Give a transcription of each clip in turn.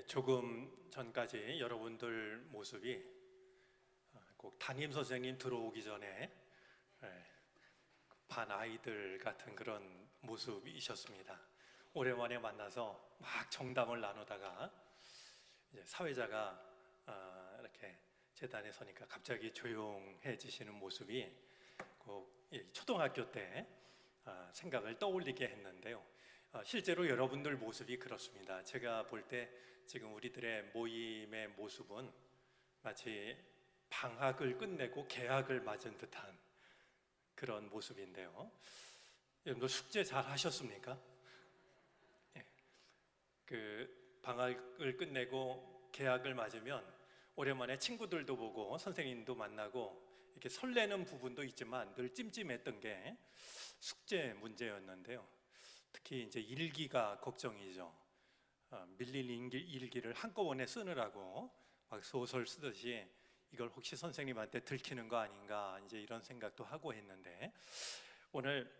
조금 전까지 여러분들 모습이 꼭 담임 선생님 들어오기 전에 반 아이들 같은 그런 모습이셨습니다. 오랜만에 만나서 막 정담을 나누다가 이제 사회자가 이렇게 재단에 서니까 갑자기 조용해지시는 모습이 꼭 초등학교 때 생각을 떠올리게 했는데요. 실제로 여러분들 모습이 그렇습니다. 제가 볼 때 지금 우리들의 모임의 모습은 마치 방학을 끝내고 개학을 맞은 듯한 그런 모습인데요. 여러분들 숙제 잘 하셨습니까? 그 방학을 끝내고 개학을 맞으면 오랜만에 친구들도 보고 선생님도 만나고 이렇게 설레는 부분도 있지만 늘 찜찜했던 게 숙제 문제였는데요. 특히 이제 일기가 걱정이죠. 밀린 일기를 한꺼번에 쓰느라고 막 소설 쓰듯이 이걸 혹시 선생님한테 들키는 거 아닌가 이제 이런 생각도 하고 했는데, 오늘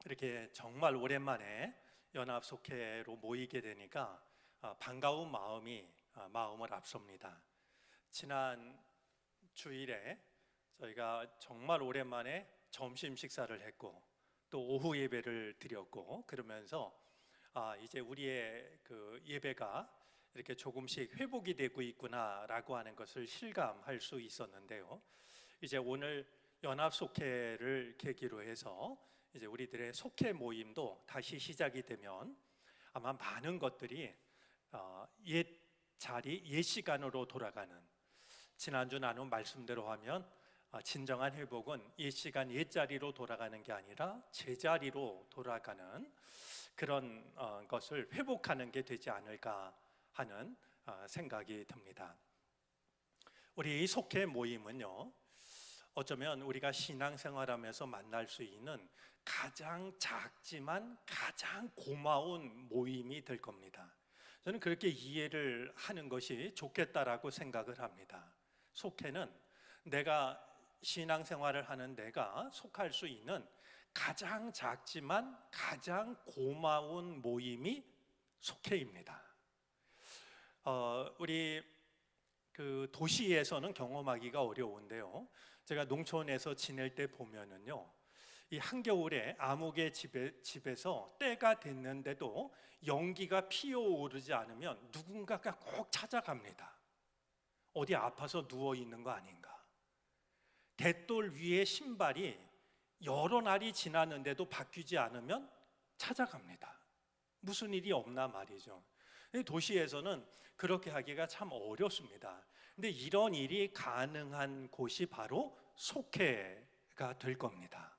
이렇게 정말 오랜만에 연합속회로 모이게 되니까 반가운 마음이 마음을 앞섭니다. 지난 주일에 저희가 정말 오랜만에 점심 식사를 했고 또 오후 예배를 드렸고, 그러면서 이제 우리의 그 예배가 이렇게 조금씩 회복이 되고 있구나라고 하는 것을 실감할 수 있었는데요. 이제 오늘 연합속회를 계기로 해서 이제 우리들의 속회 모임도 다시 시작이 되면 아마 많은 것들이 옛 자리, 옛 시간으로 돌아가는, 지난주 나눈 말씀대로 하면 진정한 회복은 옛 시간, 옛 자리로 돌아가는 게 아니라 제자리로 돌아가는 그런 것을 회복하는 게 되지 않을까 하는 생각이 듭니다. 우리 속회 모임은요, 어쩌면 우리가 신앙생활하면서 만날 수 있는 가장 작지만 가장 고마운 모임이 될 겁니다. 저는 그렇게 이해를 하는 것이 좋겠다라고 생각을 합니다. 속회는 내가 신앙생활을 하는 내가 속할 수 있는 가장 작지만 가장 고마운 모임이 속회입니다. 우리 그 도시에서는 경험하기가 어려운데요. 제가 농촌에서 지낼 때 보면은요, 이 한겨울에 아무개 집에서 때가 됐는데도 연기가 피어오르지 않으면 누군가가 꼭 찾아갑니다. 어디 아파서 누워 있는 거 아닌가? 대돌 위에 신발이 여러 날이 지났는데도 바뀌지 않으면 찾아갑니다. 무슨 일이 없나 말이죠. 도시에서는 그렇게 하기가 참 어렵습니다. 근데 이런 일이 가능한 곳이 바로 속회가 될 겁니다.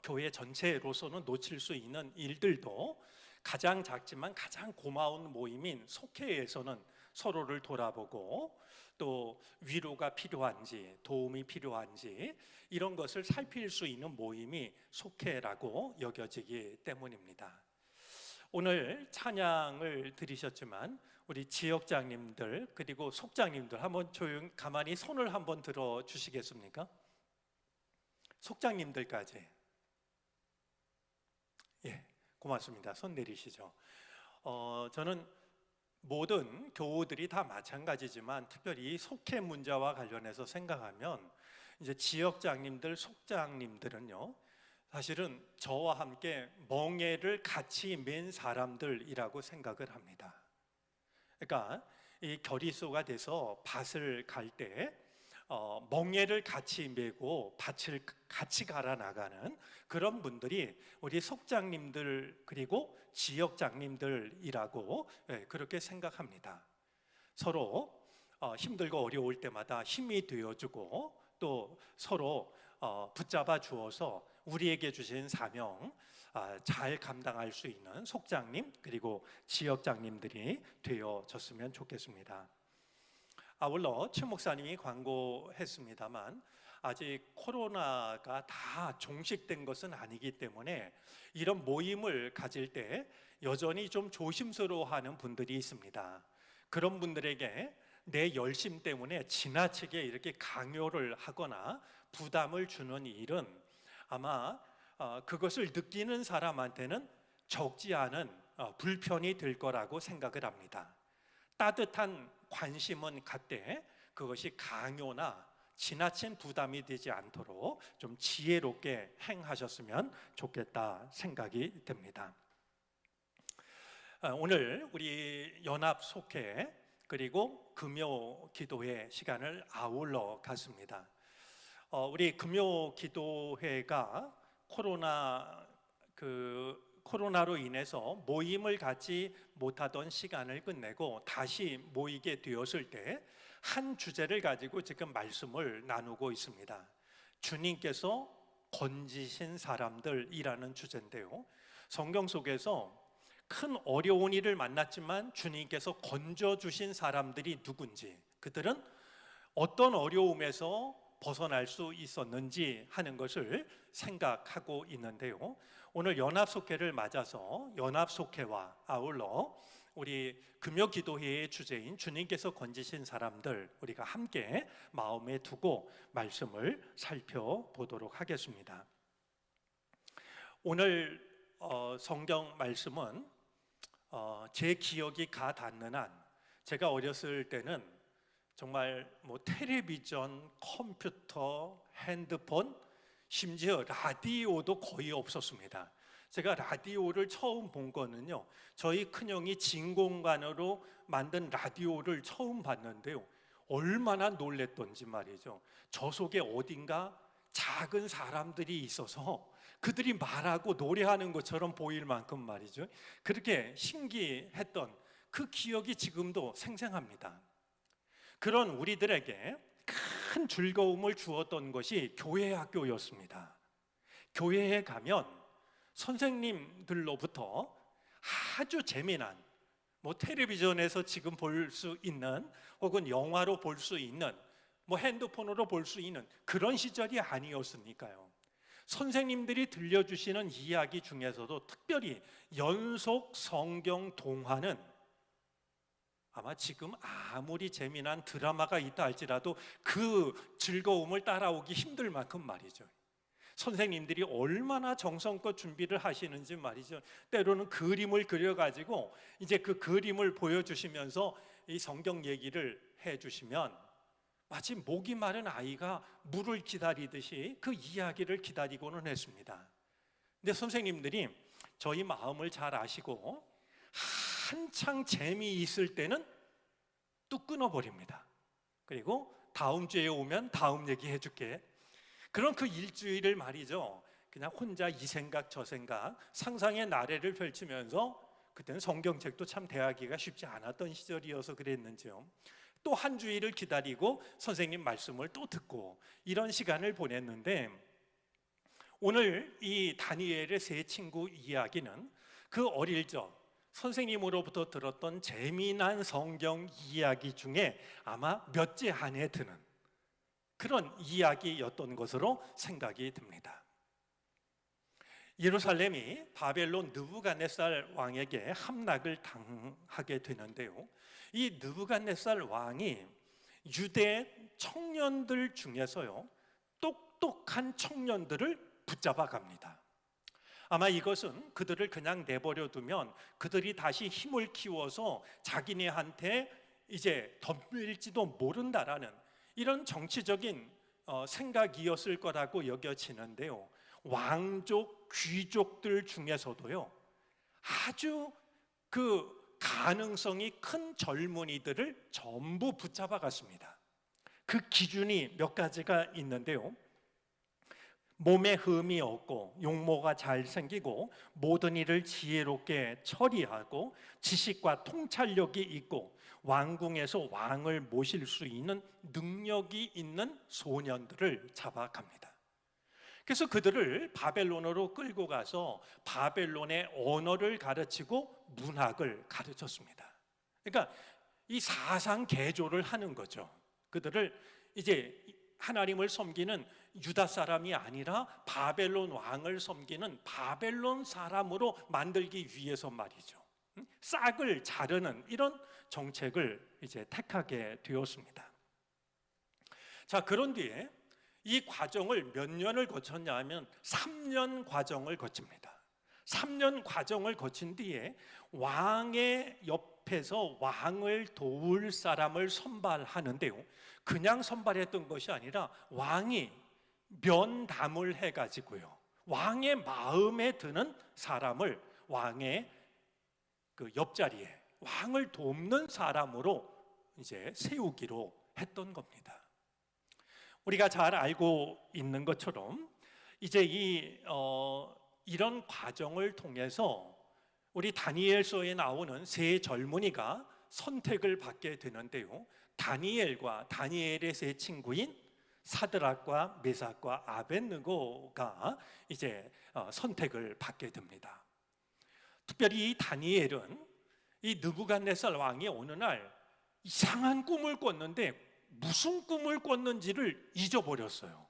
교회 전체로서는 놓칠 수 있는 일들도 가장 작지만 가장 고마운 모임인 속회에서는 서로를 돌아보고 또 위로가 필요한지 도움이 필요한지 이런 것을 살필 수 있는 모임이 속회라고 여겨지기 때문입니다. 오늘 찬양을 들으셨지만 우리 지역장님들 그리고 속장님들 한번 가만히 손을 한번 들어 주시겠습니까? 속장님들까지. 예, 고맙습니다. 손 내리시죠. 저는 모든 교우들이 다 마찬가지지만 특별히 속회 문제와 관련해서 생각하면 이제 지역장님들, 속장님들은요, 사실은 저와 함께 멍에를 같이 맨 사람들이라고 생각을 합니다. 그러니까 이 결의소가 돼서 밭을 갈 때 멍에를 같이 메고 밭을 같이 갈아 나가는 그런 분들이 우리 속장님들 그리고 지역장님들이라고 그렇게 생각합니다. 서로 힘들고 어려울 때마다 힘이 되어주고 또 서로 붙잡아 주어서 우리에게 주신 사명 잘 감당할 수 있는 속장님 그리고 지역장님들이 되어졌으면 좋겠습니다. 아울러 최 목사님이 광고했습니다만 아직 코로나가 다 종식된 것은 아니기 때문에 이런 모임을 가질 때 여전히 좀 조심스러워하는 분들이 있습니다. 그런 분들에게 내 열심 때문에 지나치게 이렇게 강요를 하거나 부담을 주는 일은 아마 그것을 느끼는 사람한테는 적지 않은 불편이 될 거라고 생각을 합니다. 따뜻한 관심은 갖되 그것이 강요나 지나친 부담이 되지 않도록 좀 지혜롭게 행하셨으면 좋겠다 생각이 듭니다. 오늘 우리 연합 속회 그리고 금요 기도회 시간을 아울러 갔습니다. 우리 금요 기도회가 코로나로 인해서 모임을 갖지 못하던 시간을 끝내고 다시 모이게 되었을 때 한 주제를 가지고 지금 말씀을 나누고 있습니다. 주님께서 건지신 사람들이라는 주제인데요, 성경 속에서 큰 어려운 일을 만났지만 주님께서 건져주신 사람들이 누군지, 그들은 어떤 어려움에서 벗어날 수 있었는지 하는 것을 생각하고 있는데요, 오늘 연합속회를 맞아서 연합속회와 아울러 우리 금요기도회의 주제인 주님께서 건지신 사람들, 우리가 함께 마음에 두고 말씀을 살펴보도록 하겠습니다. 오늘 성경 말씀은 제 기억이 가닿는 한, 제가 어렸을 때는 정말 텔레비전, 컴퓨터, 핸드폰, 심지어 라디오도 거의 없었습니다. 제가 라디오를 처음 본 거는요, 저희 큰형이 진공관으로 만든 라디오를 처음 봤는데요, 얼마나 놀랬던지 말이죠. 저 속에 어딘가 작은 사람들이 있어서 그들이 말하고 노래하는 것처럼 보일 만큼 말이죠, 그렇게 신기했던 그 기억이 지금도 생생합니다. 그런 우리들에게 큰 즐거움을 주었던 것이 교회 학교였습니다. 교회에 가면 선생님들로부터 아주 재미난, 텔레비전에서 지금 볼 수 있는, 혹은 영화로 볼 수 있는, 핸드폰으로 볼 수 있는 그런 시절이 아니었으니까요. 선생님들이 들려주시는 이야기 중에서도 특별히 연속 성경 동화는 아마 지금 아무리 재미난 드라마가 있다 할지라도 그 즐거움을 따라오기 힘들 만큼 말이죠. 선생님들이 얼마나 정성껏 준비를 하시는지 말이죠. 때로는 그림을 그려가지고 이제 그 그림을 보여주시면서 이 성경 얘기를 해주시면 마치 목이 마른 아이가 물을 기다리듯이 그 이야기를 기다리고는 했습니다. 근데 선생님들이 저희 마음을 잘 아시고 한창 재미있을 때는 뚝 끊어버립니다. 그리고 다음 주에 오면 다음 얘기 해줄게. 그런 그 일주일을 말이죠, 그냥 혼자 이 생각 저 생각 상상의 나래를 펼치면서, 그때는 성경책도 참 대하기가 쉽지 않았던 시절이어서 그랬는지요, 또 한 주일을 기다리고 선생님 말씀을 또 듣고 이런 시간을 보냈는데, 오늘 이 다니엘의 세 친구 이야기는 그 어릴 적 선생님으로부터 들었던 재미난 성경 이야기 중에 아마 몇째 안에 드는 그런 이야기였던 것으로 생각이 듭니다. 예루살렘이 바벨론 느부갓네살 왕에게 함락을 당하게 되는데요, 이 느부갓네살 왕이 유대 청년들 중에서요, 똑똑한 청년들을 붙잡아 갑니다. 아마 이것은 그들을 그냥 내버려 두면 그들이 다시 힘을 키워서 자기네한테 이제 덤빌지도 모른다라는 이런 정치적인 생각이었을 거라고 여겨지는데요, 왕족, 귀족들 중에서도요, 아주 그 가능성이 큰 젊은이들을 전부 붙잡아 갔습니다. 그 기준이 몇 가지가 있는데요, 몸에 흠이 없고 용모가 잘 생기고 모든 일을 지혜롭게 처리하고 지식과 통찰력이 있고 왕궁에서 왕을 모실 수 있는 능력이 있는 소년들을 잡아갑니다. 그래서 그들을 바벨론으로 끌고 가서 바벨론의 언어를 가르치고 문학을 가르쳤습니다. 그러니까 이 사상 개조를 하는 거죠. 그들을 이제 하나님을 섬기는 유다 사람이 아니라 바벨론 왕을 섬기는 바벨론 사람으로 만들기 위해서 말이죠, 싹을 자르는 이런 정책을 이제 택하게 되었습니다. 자, 그런 뒤에 이 과정을 몇 년을 거쳤냐 하면 3년 과정을 거칩니다. 3년 과정을 거친 뒤에 왕의 옆에서 왕을 도울 사람을 선발하는데요, 그냥 선발했던 것이 아니라 왕이 면담을 해가지고요, 왕의 마음에 드는 사람을 왕의 그 옆자리에 왕을 돕는 사람으로 이제 세우기로 했던 겁니다. 우리가 잘 알고 있는 것처럼 이제 이런 과정을 통해서 우리 다니엘서에 나오는 세 젊은이가 선택을 받게 되는데요, 다니엘과 다니엘의 세 친구인 사드락과 메삭과 아벳느고가 이제 선택을 받게 됩니다. 특별히 이 다니엘은 이 느부갓네살 왕이 어느 날 이상한 꿈을 꿨는데 무슨 꿈을 꿨는지를 잊어버렸어요.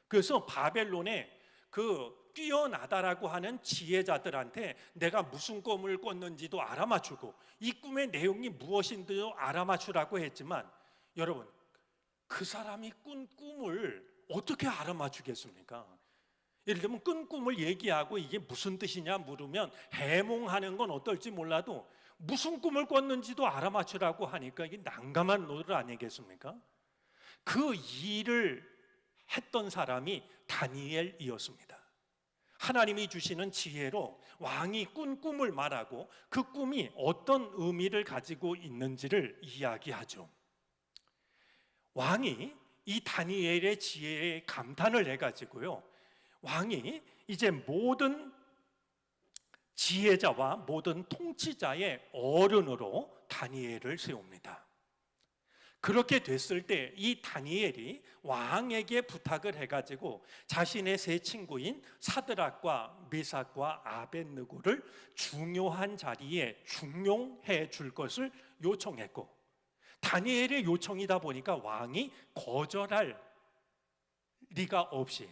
그래서 바벨론에 그 뛰어나다라고 하는 지혜자들한테 내가 무슨 꿈을 꿨는지도 알아맞추고 이 꿈의 내용이 무엇인지도 알아맞추라고 했지만, 여러분, 그 사람이 꾼 꿈을 어떻게 알아맞추겠습니까? 예를 들면 꾼 꿈을 얘기하고 이게 무슨 뜻이냐 물으면 해몽하는 건 어떨지 몰라도 무슨 꿈을 꿨는지도 알아맞추라고 하니까 이게 난감한 노릇 아니겠습니까? 그 일을 했던 사람이 다니엘이었습니다. 하나님이 주시는 지혜로 왕이 꾼 꿈을 말하고 그 꿈이 어떤 의미를 가지고 있는지를 이야기하죠. 왕이 이 다니엘의 지혜에 감탄을 해가지고요, 왕이 이제 모든 지혜자와 모든 통치자의 어른으로 다니엘을 세웁니다. 그렇게 됐을 때 이 다니엘이 왕에게 부탁을 해가지고 자신의 세 친구인 사드락과 메삭과 아벳느고를 중요한 자리에 중용해 줄 것을 요청했고, 다니엘의 요청이다 보니까 왕이 거절할 리가 없이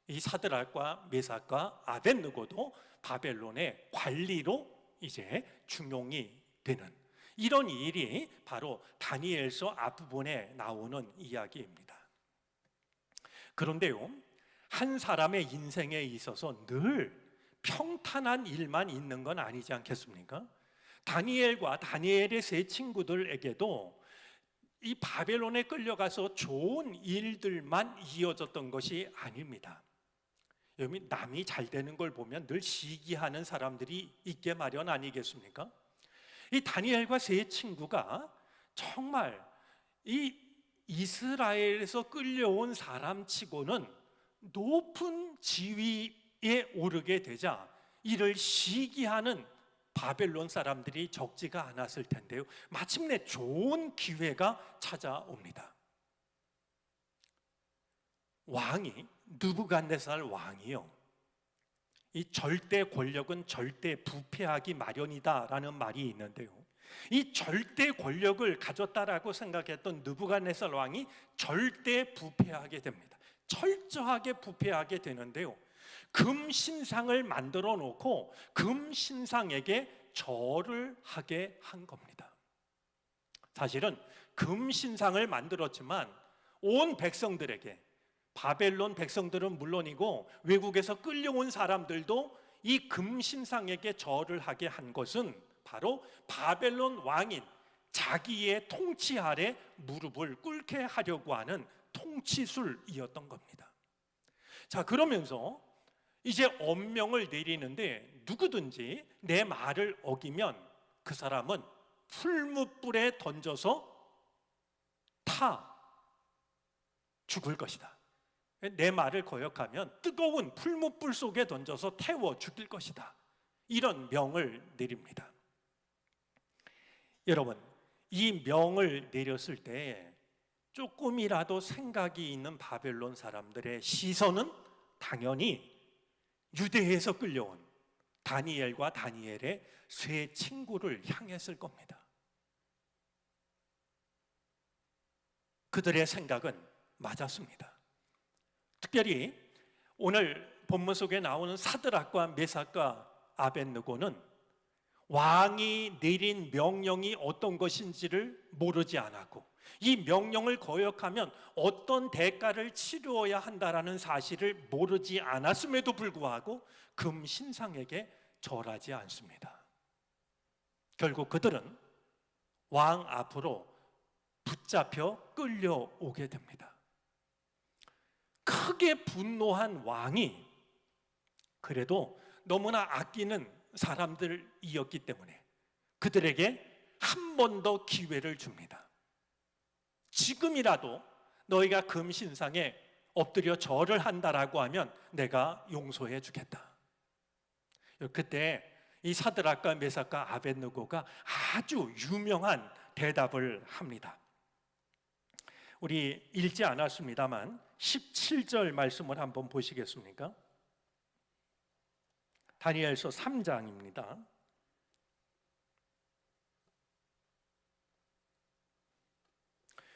이 사드락과 메삭과 아벳느고도 바벨론의 관리로 이제 중용이 되는 이런 일이 바로 다니엘서 앞부분에 나오는 이야기입니다. 그런데요, 한 사람의 인생에 있어서 늘 평탄한 일만 있는 건 아니지 않겠습니까? 다니엘과 다니엘의 세 친구들에게도 이 바벨론에 끌려가서 좋은 일들만 이어졌던 것이 아닙니다. 여러분, 남이 잘 되는 걸 보면 늘 시기하는 사람들이 있게 마련 아니겠습니까? 이 다니엘과 세 친구가 정말 이 이스라엘에서 끌려온 사람치고는 높은 지위에 오르게 되자 이를 시기하는 바벨론 사람들이 적지가 않았을 텐데요, 마침내 좋은 기회가 찾아옵니다. 왕이, 느부갓네살 왕이요, 이 절대 권력은 절대 부패하기 마련이다라는 말이 있는데요, 이 절대 권력을 가졌다라고 생각했던 느부갓네살 왕이 절대 부패하게 됩니다. 철저하게 부패하게 되는데요, 금 신상을 만들어 놓고 금 신상에게 절을 하게 한 겁니다. 사실은 금 신상을 만들었지만 온 백성들에게, 바벨론 백성들은 물론이고 외국에서 끌려온 사람들도 이 금신상에게 절을 하게 한 것은 바로 바벨론 왕인 자기의 통치 아래 무릎을 꿇게 하려고 하는 통치술이었던 겁니다. 자, 그러면서 이제 엄명을 내리는데 누구든지 내 말을 어기면 그 사람은 풀무불에 던져서 타 죽을 것이다. 내 말을 거역하면 뜨거운 풀무불 속에 던져서 태워 죽일 것이다. 이런 명을 내립니다. 여러분, 이 명을 내렸을 때 조금이라도 생각이 있는 바벨론 사람들의 시선은 당연히 유대에서 끌려온 다니엘과 다니엘의 세 친구를 향했을 겁니다. 그들의 생각은 맞았습니다. 특별히 오늘 본문 속에 나오는 사드락과 메삭과 아벳느고는 왕이 내린 명령이 어떤 것인지를 모르지 않았고, 이 명령을 거역하면 어떤 대가를 치루어야 한다라는 사실을 모르지 않았음에도 불구하고 금 신상에게 절하지 않습니다. 결국 그들은 왕 앞으로 붙잡혀 끌려오게 됩니다. 크게 분노한 왕이 그래도 너무나 아끼는 사람들이었기 때문에 그들에게 한 번 더 기회를 줍니다. 지금이라도 너희가 금신상에 엎드려 절을 한다라고 하면 내가 용서해 주겠다. 그때 이 사드락과 메삭과 아벳느고가 아주 유명한 대답을 합니다. 우리 읽지 않았습니다만 17절 말씀을 한번 보시겠습니까? 다니엘서 3장입니다.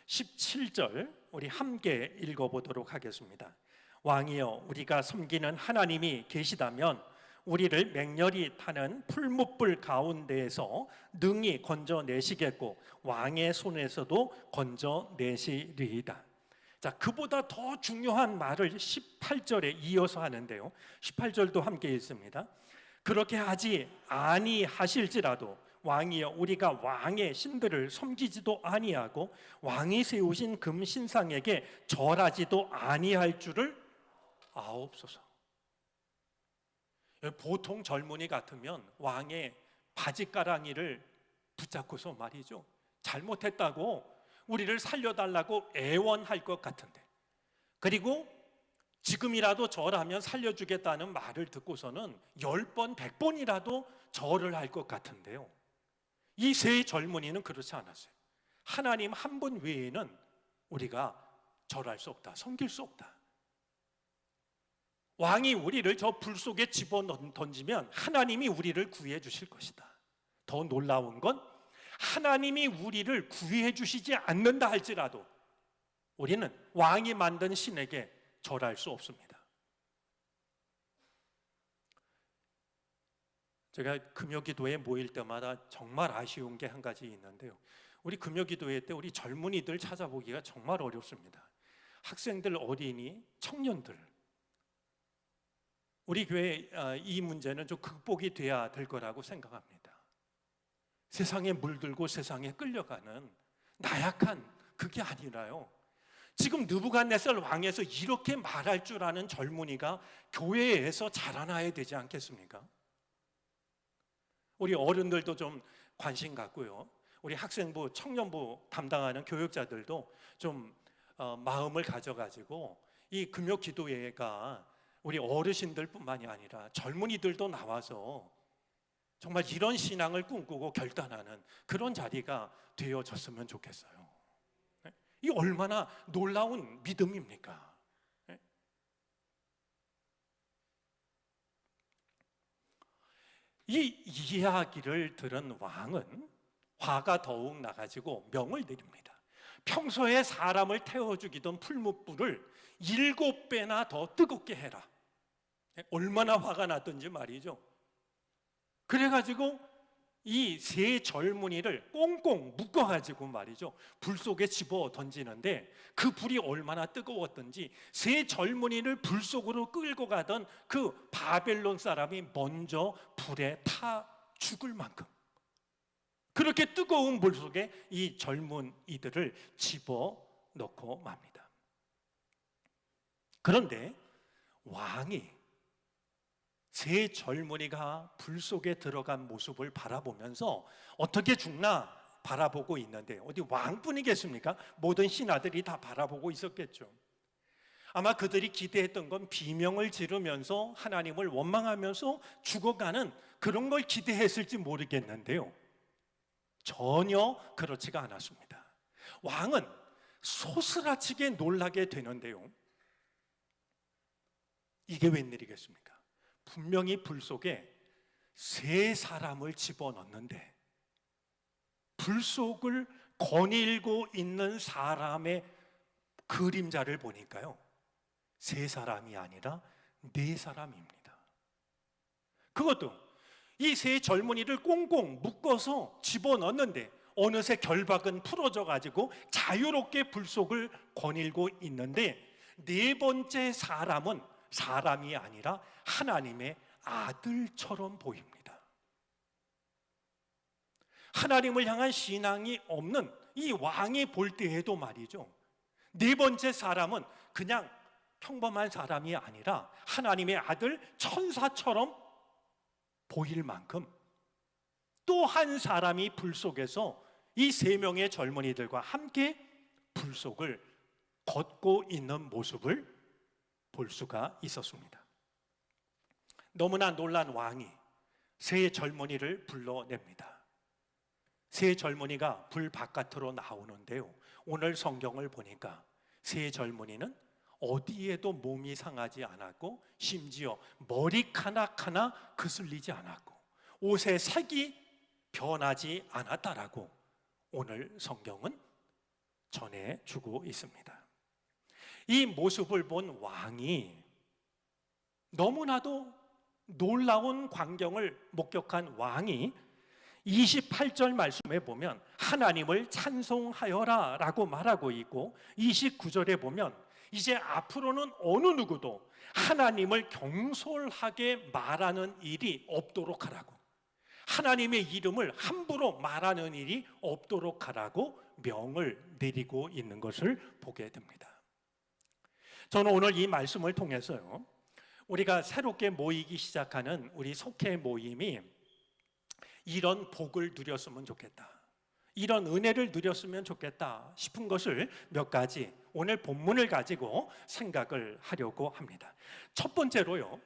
17절 우리 함께 읽어보도록 하겠습니다. 왕이여, 우리가 섬기는 하나님이 계시다면 우리를 맹렬히 타는 풀무불 가운데에서 능히 건져내시겠고 왕의 손에서도 건져내시리이다. 자, 그보다 더 중요한 말을 18절에 이어서 하는데요, 18절도 함께 읽습니다. 그렇게 하지 아니하실지라도 왕이여, 우리가 왕의 신들을 섬기지도 아니하고 왕이 세우신 금신상에게 절하지도 아니할 줄을 아옵소서. 보통 젊은이 같으면 왕의 바지가랑이를 붙잡고서 말이죠, 잘못했다고 우리를 살려달라고 애원할 것 같은데, 그리고 지금이라도 절하면 살려주겠다는 말을 듣고서는 10번, 100번이라도 절을 할 것 같은데요, 이 세 젊은이는 그렇지 않았어요. 하나님 한 분 외에는 우리가 절할 수 없다, 섬길 수 없다. 왕이 우리를 저 불 속에 집어던지면 하나님이 우리를 구해 주실 것이다. 더 놀라운 건 하나님이 우리를 구해 주시지 않는다 할지라도 우리는 왕이 만든 신에게 절할 수 없습니다. 제가 금요기도에 모일 때마다 정말 아쉬운 게 한 가지 있는데요, 우리 금요기도회 때 우리 젊은이들 찾아보기가 정말 어렵습니다. 학생들, 어린이, 청년들, 우리 교회 이 문제는 좀 극복이 돼야 될 거라고 생각합니다. 세상에 물들고 세상에 끌려가는 나약한 그게 아니라요, 지금 느부갓네살 왕에서 이렇게 말할 줄 아는 젊은이가 교회에서 자라나야 되지 않겠습니까? 우리 어른들도 좀 관심 갖고요, 우리 학생부, 청년부 담당하는 교육자들도 좀 마음을 가져가지고 이 금요기도회가 우리 어르신들뿐만이 아니라 젊은이들도 나와서 정말 이런 신앙을 꿈꾸고 결단하는 그런 자리가 되어졌으면 좋겠어요. 이 얼마나 놀라운 믿음입니까? 이 이야기를 들은 왕은 화가 더욱 나가지고 명을 내립니다. 평소에 사람을 태워주기던 풀무불을 7배나 더 뜨겁게 해라. 얼마나 화가 났던지 말이죠. 그래가지고 이 세 젊은이를 꽁꽁 묶어가지고 말이죠, 불 속에 집어 던지는데 그 불이 얼마나 뜨거웠던지 세 젊은이를 불 속으로 끌고 가던 그 바벨론 사람이 먼저 불에 타 죽을 만큼 그렇게 뜨거운 물 속에 이 젊은이들을 집어넣고 맙니다. 그런데 왕이 세 젊은이가 불 속에 들어간 모습을 바라보면서 어떻게 죽나 바라보고 있는데, 어디 왕뿐이겠습니까? 모든 신하들이 다 바라보고 있었겠죠. 아마 그들이 기대했던 건 비명을 지르면서 하나님을 원망하면서 죽어가는 그런 걸 기대했을지 모르겠는데요, 전혀 그렇지가 않았습니다. 왕은 소스라치게 놀라게 되는데요, 이게 웬일이겠습니까? 분명히 불 속에 세 사람을 집어넣는데 불 속을 거닐고 있는 사람의 그림자를 보니까요, 세 사람이 아니라 네 사람입니다. 그것도 이 세 젊은이를 꽁꽁 묶어서 집어넣는데 어느새 결박은 풀어져 가지고 자유롭게 불 속을 거닐고 있는데 네 번째 사람은 사람이 아니라 하나님의 아들처럼 보입니다. 하나님을 향한 신앙이 없는 이 왕이 볼 때에도 말이죠, 네 번째 사람은 그냥 평범한 사람이 아니라 하나님의 아들 천사처럼 보일 만큼 또 한 사람이 불 속에서 이 세 명의 젊은이들과 함께 불 속을 걷고 있는 모습을 볼 수가 있었습니다. 너무나 놀란 왕이 세 젊은이를 불러냅니다. 세 젊은이가 불 바깥으로 나오는데요, 오늘 성경을 보니까 세 젊은이는 어디에도 몸이 상하지 않았고 심지어 머리카락 하나 그슬리지 않았고 옷의 색이 변하지 않았다라고 오늘 성경은 전해주고 있습니다. 이 모습을 본 왕이 너무나도 놀라운 광경을 목격한 왕이 28절 말씀에 보면 하나님을 찬송하여라 라고 말하고 있고, 29절에 보면 이제 앞으로는 어느 누구도 하나님을 경솔하게 말하는 일이 없도록 하라고, 하나님의 이름을 함부로 말하는 일이 없도록 하라고 명을 내리고 있는 것을 보게 됩니다. 저는 오늘 이 말씀을 통해서요, 우리가 새롭게 모이기 시작하는 우리 속회 모임이 이런 복을 누렸으면 좋겠다, 이런 은혜를 누렸으면 좋겠다 싶은 것을 몇 가지 오늘 본문을 가지고 생각을 하려고 합니다. 첫 번째로요,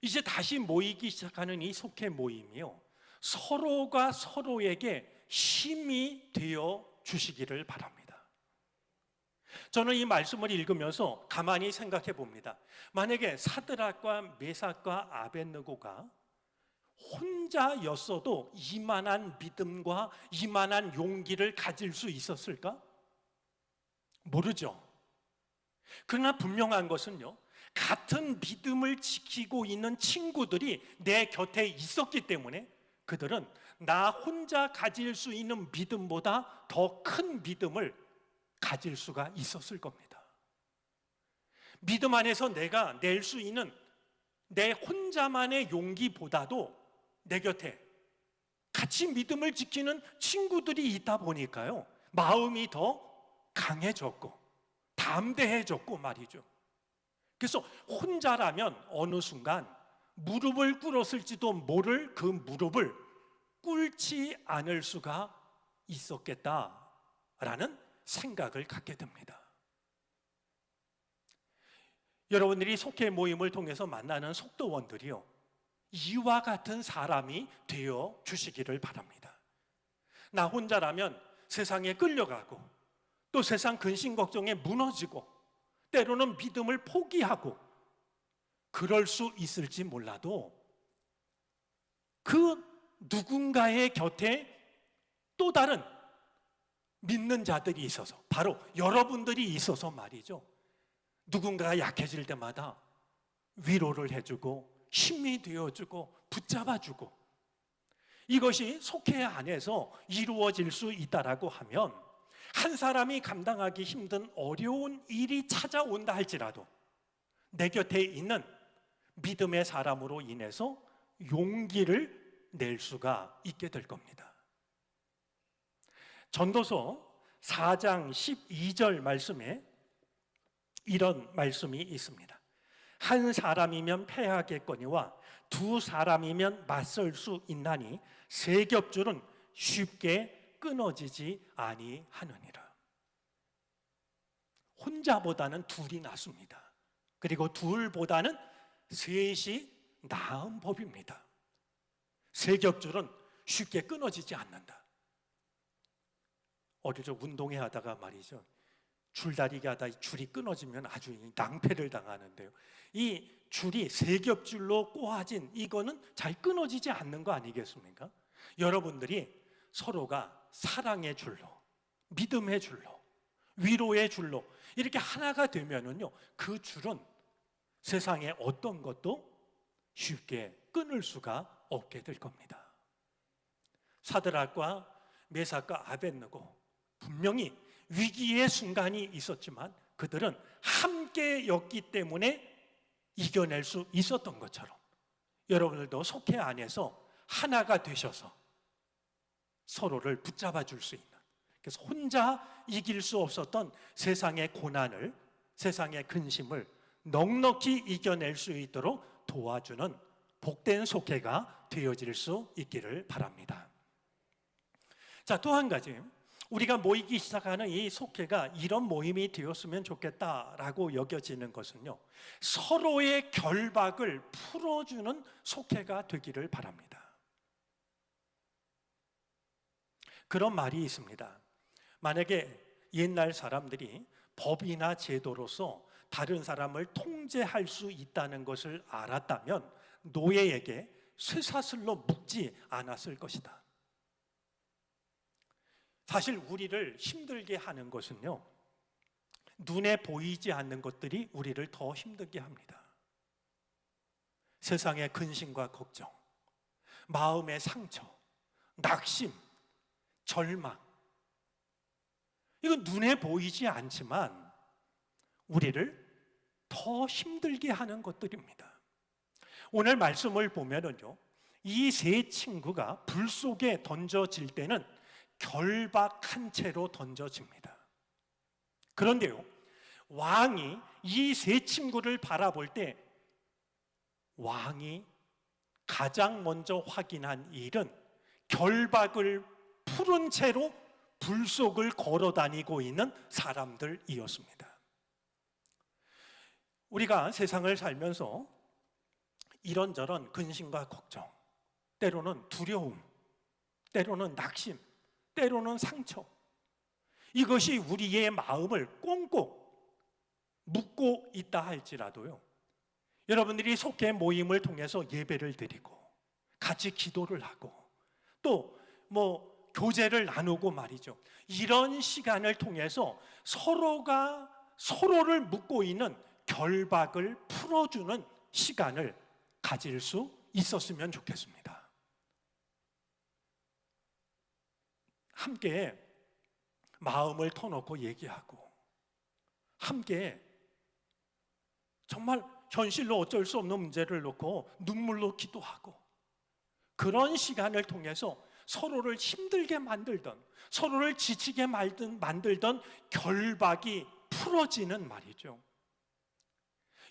이제 다시 모이기 시작하는 이 속회 모임이요, 서로가 서로에게 힘이 되어 주시기를 바랍니다. 저는 이 말씀을 읽으면서 가만히 생각해 봅니다. 만약에 사드락과 메삭과 아벳느고가 혼자였어도 이만한 믿음과 이만한 용기를 가질 수 있었을까? 모르죠. 그러나 분명한 것은요, 같은 믿음을 지키고 있는 친구들이 내 곁에 있었기 때문에 그들은 나 혼자 가질 수 있는 믿음보다 더 큰 믿음을 가질 수가 있었을 겁니다. 믿음 안에서 내가 낼 수 있는 내 혼자만의 용기보다도 내 곁에 같이 믿음을 지키는 친구들이 있다 보니까요, 마음이 더 강해졌고 담대해졌고 말이죠. 그래서 혼자라면 어느 순간 무릎을 꿇었을지도 모를 그 무릎을 꿇지 않을 수가 있었겠다라는 생각을 갖게 됩니다. 여러분들이 속회 모임을 통해서 만나는 속도원들이요, 이와 같은 사람이 되어 주시기를 바랍니다. 나 혼자라면 세상에 끌려가고 또 세상 근심 걱정에 무너지고 때로는 믿음을 포기하고 그럴 수 있을지 몰라도 그 누군가의 곁에 또 다른 믿는 자들이 있어서, 바로 여러분들이 있어서 말이죠, 누군가가 약해질 때마다 위로를 해주고 힘이 되어주고 붙잡아주고, 이것이 속회 안에서 이루어질 수 있다라고 하면 한 사람이 감당하기 힘든 어려운 일이 찾아온다 할지라도 내 곁에 있는 믿음의 사람으로 인해서 용기를 낼 수가 있게 될 겁니다. 전도서 4장 12절 말씀에 이런 말씀이 있습니다. 한 사람이면 패하겠거니와 두 사람이면 맞설 수 있나니 세 겹줄은 쉽게 끊어지지 아니하느니라. 혼자보다는 둘이 낫습니다. 그리고 둘보다는 셋이 나은 법입니다. 세 겹줄은 쉽게 끊어지지 않는다. 어릴 적 운동회 하다가 말이죠, 줄다리기 하다 줄이 끊어지면 아주 낭패를 당하는데요, 이 줄이 세 겹줄로 꼬아진 이거는 잘 끊어지지 않는 거 아니겠습니까? 여러분들이 서로가 사랑의 줄로, 믿음의 줄로, 위로의 줄로 이렇게 하나가 되면은요, 그 줄은 세상에 어떤 것도 쉽게 끊을 수가 없게 될 겁니다. 사드락과 메삭과 아벳느고 분명히 위기의 순간이 있었지만 그들은 함께였기 때문에 이겨낼 수 있었던 것처럼 여러분들도 속회 안에서 하나가 되셔서 서로를 붙잡아 줄 수 있는, 그래서 혼자 이길 수 없었던 세상의 고난을, 세상의 근심을 넉넉히 이겨낼 수 있도록 도와주는 복된 속회가 되어질 수 있기를 바랍니다. 자, 또 한 가지, 우리가 모이기 시작하는 이 속회가 이런 모임이 되었으면 좋겠다라고 여겨지는 것은요, 서로의 결박을 풀어주는 속회가 되기를 바랍니다. 그런 말이 있습니다. 만약에 옛날 사람들이 법이나 제도로서 다른 사람을 통제할 수 있다는 것을 알았다면 노예에게 쇠사슬로 묶지 않았을 것이다. 사실 우리를 힘들게 하는 것은요, 눈에 보이지 않는 것들이 우리를 더 힘들게 합니다. 세상의 근심과 걱정, 마음의 상처, 낙심, 절망, 이건 눈에 보이지 않지만 우리를 더 힘들게 하는 것들입니다. 오늘 말씀을 보면은요, 이 세 친구가 불 속에 던져질 때는 결박한 채로 던져집니다. 그런데요, 왕이 이 세 친구를 바라볼 때 왕이 가장 먼저 확인한 일은 결박을 푸른 채로 불 속을 걸어 다니고 있는 사람들이었습니다. 우리가 세상을 살면서 이런저런 근심과 걱정, 때로는 두려움, 때로는 낙심, 때로는 상처, 이것이 우리의 마음을 꽁꽁 묶고 있다 할지라도요, 여러분들이 속회 모임을 통해서 예배를 드리고 같이 기도를 하고 또 교제를 나누고 말이죠, 이런 시간을 통해서 서로가 서로를 묶고 있는 결박을 풀어주는 시간을 가질 수 있었으면 좋겠습니다. 함께 마음을 터놓고 얘기하고, 함께 정말 현실로 어쩔 수 없는 문제를 놓고 눈물로 기도하고, 그런 시간을 통해서 서로를 힘들게 만들던, 서로를 지치게 만들던 결박이 풀어지는 말이죠.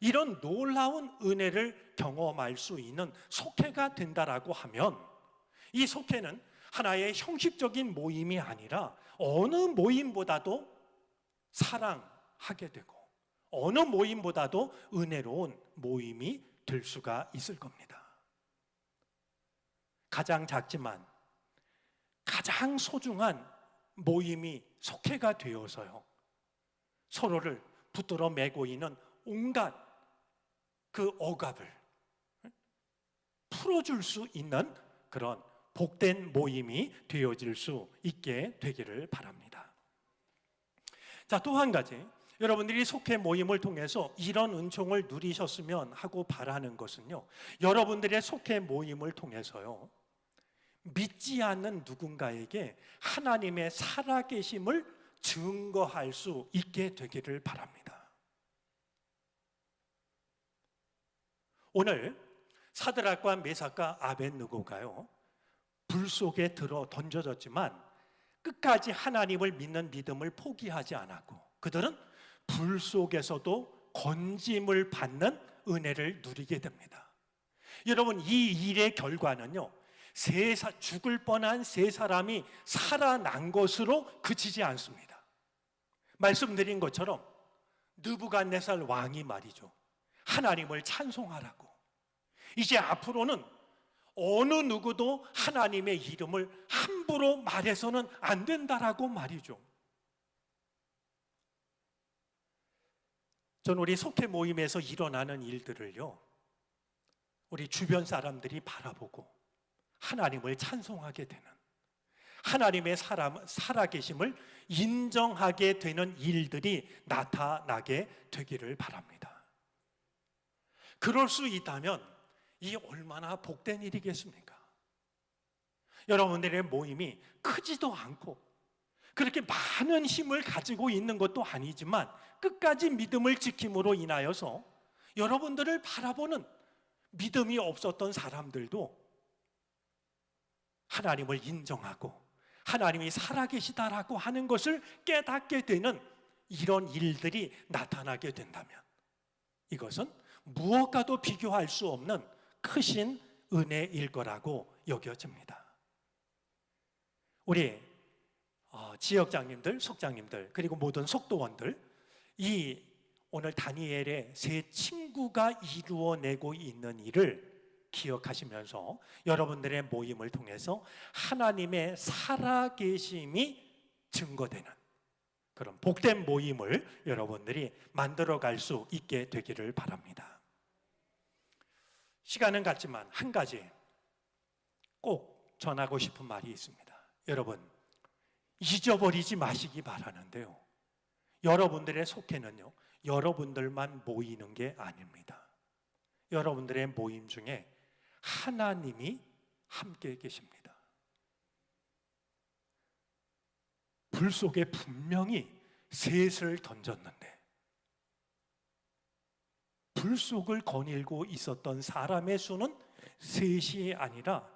이런 놀라운 은혜를 경험할 수 있는 속회가 된다라고 하면, 이 속회는 하나의 형식적인 모임이 아니라 어느 모임보다도 사랑하게 되고 어느 모임보다도 은혜로운 모임이 될 수가 있을 겁니다. 가장 작지만 가장 소중한 모임이 속회가 되어서요, 서로를 붙들어 매고 있는 온갖 그 억압을 풀어줄 수 있는 그런 복된 모임이 되어질 수 있게 되기를 바랍니다. 자, 또 한 가지, 여러분들이 속회 모임을 통해서 이런 은총을 누리셨으면 하고 바라는 것은요, 여러분들의 속회 모임을 통해서요, 믿지 않는 누군가에게 하나님의 살아계심을 증거할 수 있게 되기를 바랍니다. 오늘 사드락과 메삭과 아벳느고가요, 불 속에 들어 던져졌지만 끝까지 하나님을 믿는 믿음을 포기하지 않았고, 그들은 불 속에서도 건짐을 받는 은혜를 누리게 됩니다. 여러분, 이 일의 결과는요, 죽을 뻔한 세 사람이 살아난 것으로 그치지 않습니다. 말씀드린 것처럼 느부갓네살 왕이 말이죠, 하나님을 찬송하라고, 이제 앞으로는 어느 누구도 하나님의 이름을 함부로 말해서는 안 된다라고 말이죠. 저는 우리 속회 모임에서 일어나는 일들을요, 우리 주변 사람들이 바라보고 하나님을 찬송하게 되는, 하나님의 살아계심을 인정하게 되는 일들이 나타나게 되기를 바랍니다. 그럴 수 있다면 이 얼마나 복된 일이겠습니까? 여러분들의 모임이 크지도 않고 그렇게 많은 힘을 가지고 있는 것도 아니지만 끝까지 믿음을 지킴으로 인하여서 여러분들을 바라보는 믿음이 없었던 사람들도 하나님을 인정하고 하나님이 살아계시다라고 하는 것을 깨닫게 되는 이런 일들이 나타나게 된다면 이것은 무엇과도 비교할 수 없는 크신 은혜일 거라고 여겨집니다. 우리 지역장님들, 속장님들, 그리고 모든 속도원들, 이 오늘 다니엘의 세 친구가 이루어내고 있는 일을 기억하시면서 여러분들의 모임을 통해서 하나님의 살아계심이 증거되는 그런 복된 모임을 여러분들이 만들어갈 수 있게 되기를 바랍니다. 시간은 같지만 한 가지 꼭 전하고 싶은 말이 있습니다. 여러분, 잊어버리지 마시기 바라는데요, 여러분들의 속회는요, 여러분들만 모이는 게 아닙니다. 여러분들의 모임 중에 하나님이 함께 계십니다. 불 속에 분명히 셋을 던졌는데 불 속을 거닐고 있었던 사람의 수는 셋이 아니라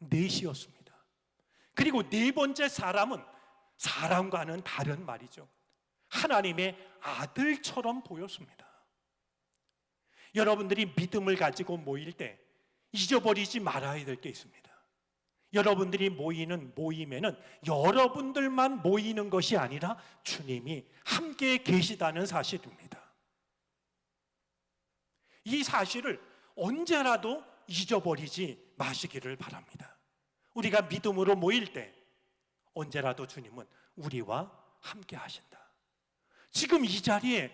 넷이었습니다. 그리고 네 번째 사람은 사람과는 다른 말이죠. 하나님의 아들처럼 보였습니다. 여러분들이 믿음을 가지고 모일 때 잊어버리지 말아야 될 게 있습니다. 여러분들이 모이는 모임에는 여러분들만 모이는 것이 아니라 주님이 함께 계시다는 사실입니다. 이 사실을 언제라도 잊어버리지 마시기를 바랍니다. 우리가 믿음으로 모일 때 언제라도 주님은 우리와 함께 하신다. 지금 이 자리에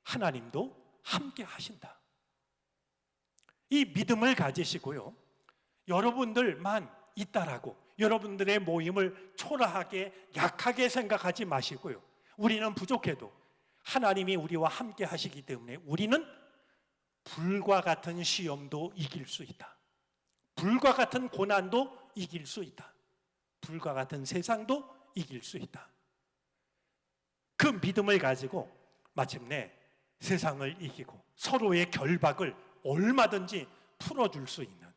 하나님도 함께 하신다. 이 믿음을 가지시고요, 여러분들만 있다라고 여러분들의 모임을 초라하게 약하게 생각하지 마시고요, 우리는 부족해도 하나님이 우리와 함께 하시기 때문에 우리는 불과 같은 시험도 이길 수 있다. 불과 같은 고난도 이길 수 있다. 불과 같은 세상도 이길 수 있다. 그 믿음을 가지고 마침내 세상을 이기고 서로의 결박을 얼마든지 풀어줄 수 있는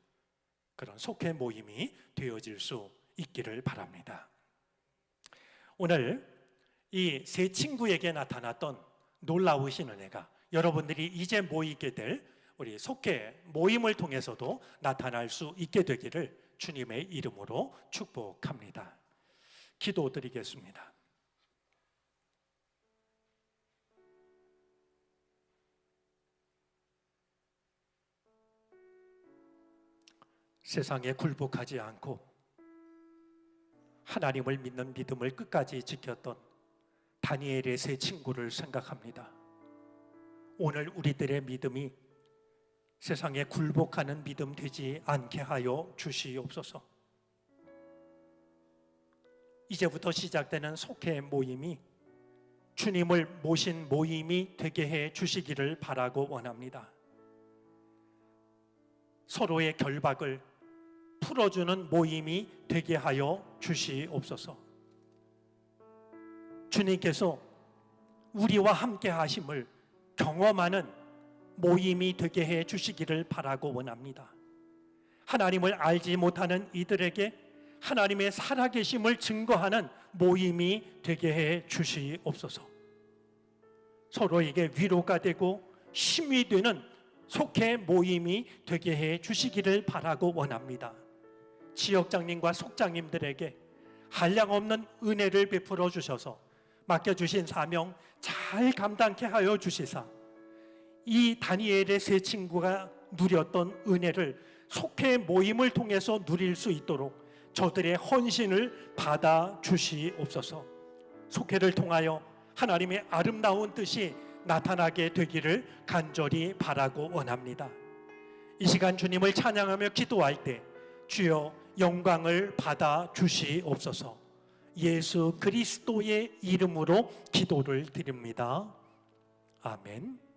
그런 속회 모임이 되어질 수 있기를 바랍니다. 오늘 이 세 친구에게 나타났던 놀라우신 은혜가 여러분들이 이제 모이게 될 우리 속회 모임을 통해서도 나타날 수 있게 되기를 주님의 이름으로 축복합니다. 기도드리겠습니다. 세상에 굴복하지 않고 하나님을 믿는 믿음을 끝까지 지켰던 다니엘의 세 친구를 생각합니다. 오늘 우리들의 믿음이 세상에 굴복하는 믿음 되지 않게 하여 주시옵소서. 이제부터 시작되는 속회 모임이 주님을 모신 모임이 되게 해 주시기를 바라고 원합니다. 서로의 결박을 풀어주는 모임이 되게 하여 주시옵소서. 주님께서 우리와 함께 하심을 경험하는 모임이 되게 해 주시기를 바라고 원합니다. 하나님을 알지 못하는 이들에게 하나님의 살아계심을 증거하는 모임이 되게 해 주시옵소서. 서로에게 위로가 되고 힘이 되는 속회 모임이 되게 해 주시기를 바라고 원합니다. 지역장님과 속장님들에게 한량없는 은혜를 베풀어 주셔서 맡겨주신 사명 잘 감당케 하여 주시사 이 다니엘의 세 친구가 누렸던 은혜를 속회 모임을 통해서 누릴 수 있도록 저들의 헌신을 받아 주시옵소서. 속회를 통하여 하나님의 아름다운 뜻이 나타나게 되기를 간절히 바라고 원합니다. 이 시간 주님을 찬양하며 기도할 때 주여 영광을 받아 주시옵소서. 예수 그리스도의 이름으로 기도를 드립니다. 아멘.